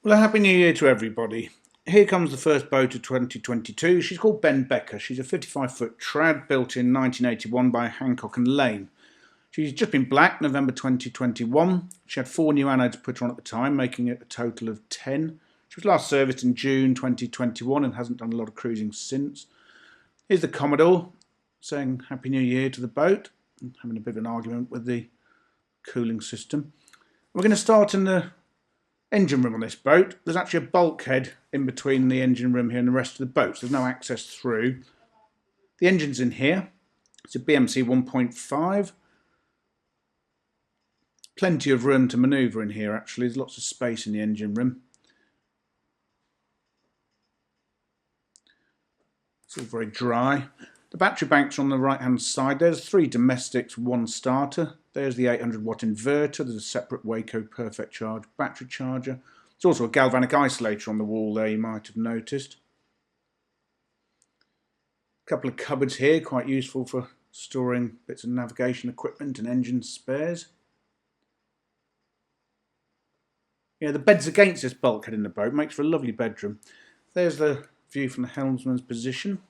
Well, a happy new year to everybody. Here comes the first boat of 2022. She's called Benbecca. She's a 55-foot trad built in 1981 by Hancock and Lane. She's just been blacked November 2021. She had 4 new anodes put on at the time, making it a total of 10. She was last serviced in June 2021 and hasn't done a lot of cruising since. Here's the Commodore saying Happy New Year to the boat, having a bit of an argument with the cooling system. We're going to start in the engine room on this boat. There's actually a bulkhead in between the engine room here and the rest of the boat, so there's no access through. The engine's in here. It's a BMC 1.5. Plenty of room to manoeuvre in here actually. There's lots of space in the engine room. It's all very dry. The battery banks are on the right hand side. There's 3 domestics, 1 starter. There's the 800-watt inverter. There's a separate Waco Perfect Charge battery charger. There's also a galvanic isolator on the wall there, you might have noticed. A couple of cupboards here, quite useful for storing bits of navigation equipment and engine spares. Yeah, the bed's against this bulkhead in the boat, makes for a lovely bedroom. There's the view from the helmsman's position.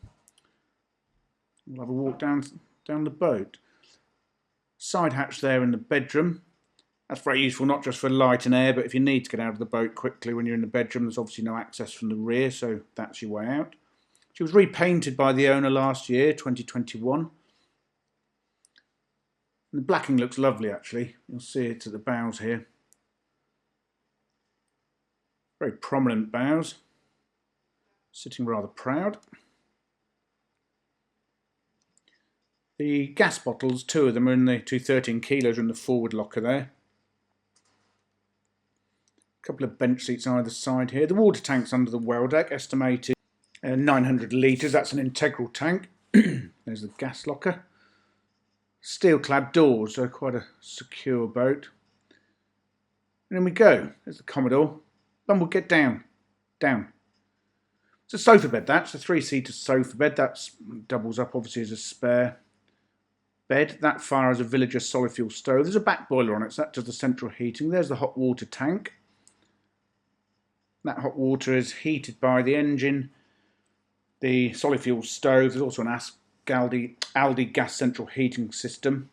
We'll have a walk down the boat. Side hatch there in the bedroom. That's very useful, not just for light and air, but if you need to get out of the boat quickly when you're in the bedroom, there's obviously no access from the rear, so that's your way out. She was repainted by the owner last year, 2021. And the blacking looks lovely actually. You'll see it at the bows here. Very prominent bows. Sitting rather proud. The gas bottles, 2 of them are in the 213 kilos, are in the forward locker there. A couple of bench seats either side here. The water tank's under the well deck, estimated 900 litres. That's an integral tank. There's the gas locker. Steel-clad doors, so quite a secure boat. And in we go. There's the Commodore. Bumble, get down. Down. It's a sofa bed, that's a 3-seater sofa bed. That doubles up obviously as a spare bed. That far is a Villager solid fuel stove. There's a back boiler on it, so that does the central heating. There's the hot water tank. That hot water is heated by the engine, the solid fuel stove. There's also an Aldi gas central heating system.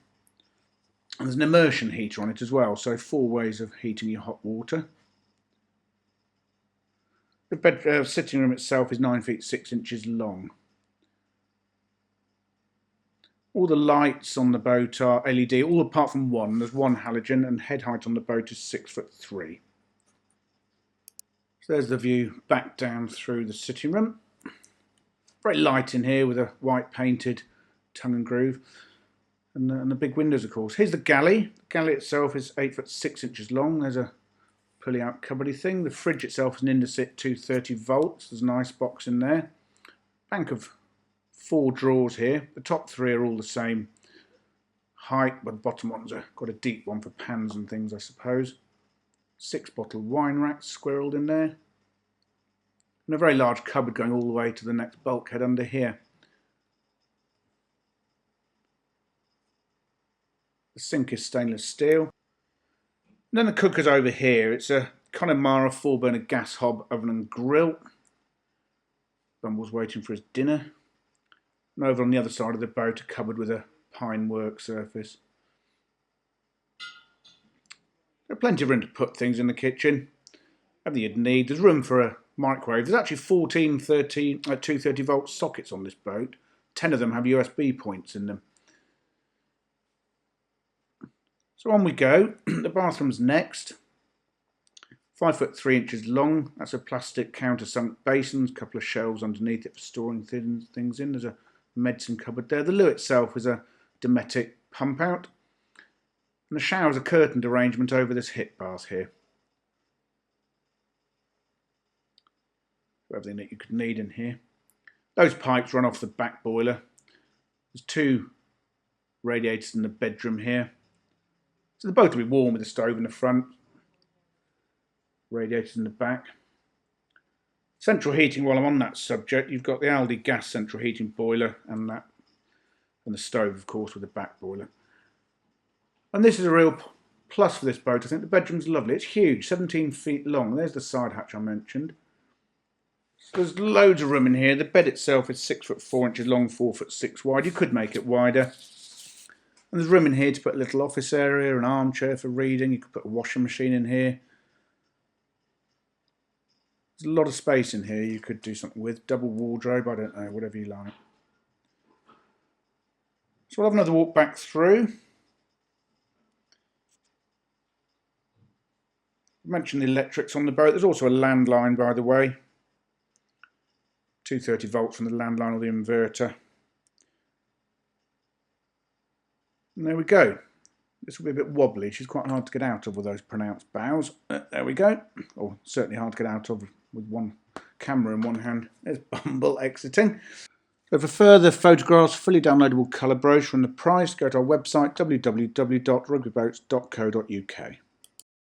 And there's an immersion heater on it as well, so 4 ways of heating your hot water. The sitting room itself is 9 feet 6 inches long. All the lights on the boat are LED, all apart from one. There's 1 halogen, and head height on the boat is 6'3". So there's the view back down through the sitting room. Very light in here with a white painted tongue and groove. And the big windows, of course. Here's the galley. The galley itself is 8'6" long. There's a pulley out cupboardy thing. The fridge itself is an Indesit 230 volts. There's an ice box in there. Bank of 4 drawers here. The top 3 are all the same height, but the bottom ones are got a deep one for pans and things, I suppose. 6-bottle wine rack squirreled in there. And a very large cupboard going all the way to the next bulkhead under here. The sink is stainless steel. And then the cooker's over here. It's a Connemara 4-burner gas hob oven and grill. Bumble's waiting for his dinner. And over on the other side of the boat, a cupboard with a pine work surface. There's plenty of room to put things in the kitchen. Everything you'd need. There's room for a microwave. There's actually 14 230 volt sockets on this boat. 10 of them have USB points in them. So on we go. The bathroom's next. 5'3" long. That's a plastic countersunk basin. A couple of shelves underneath it for storing things in. There's a medicine cupboard there. The loo itself is a Dometic pump out. And the shower's a curtained arrangement over this hip bath here. Everything that you could need in here. Those pipes run off the back boiler. There's 2 radiators in the bedroom here. So the boat will be warm with the stove in the front. Radiators in the back. Central heating, while I'm on that subject, you've got the Aldi gas central heating boiler and the stove, of course, with the back boiler. And this is a real plus for this boat, I think. The bedroom's lovely. It's huge, 17 feet long. There's the side hatch I mentioned. So there's loads of room in here. The bed itself is 6 foot 4 inches long, 4 foot 6 wide. You could make it wider. And there's room in here to put a little office area, an armchair for reading. You could put a washing machine in here. There's a lot of space in here you could do something with. Double wardrobe, I don't know, whatever you like. So we'll have another walk back through. I mentioned the electrics on the boat. There's also a landline, by the way. 230 volts from the landline or the inverter. And there we go. This will be a bit wobbly. She's quite hard to get out of with those pronounced bows. There we go. Or certainly hard to get out of with one camera in one hand. There's Bumble exiting. So for further photographs, fully downloadable colour brochure and the price, go to our website www.rugbyboats.co.uk.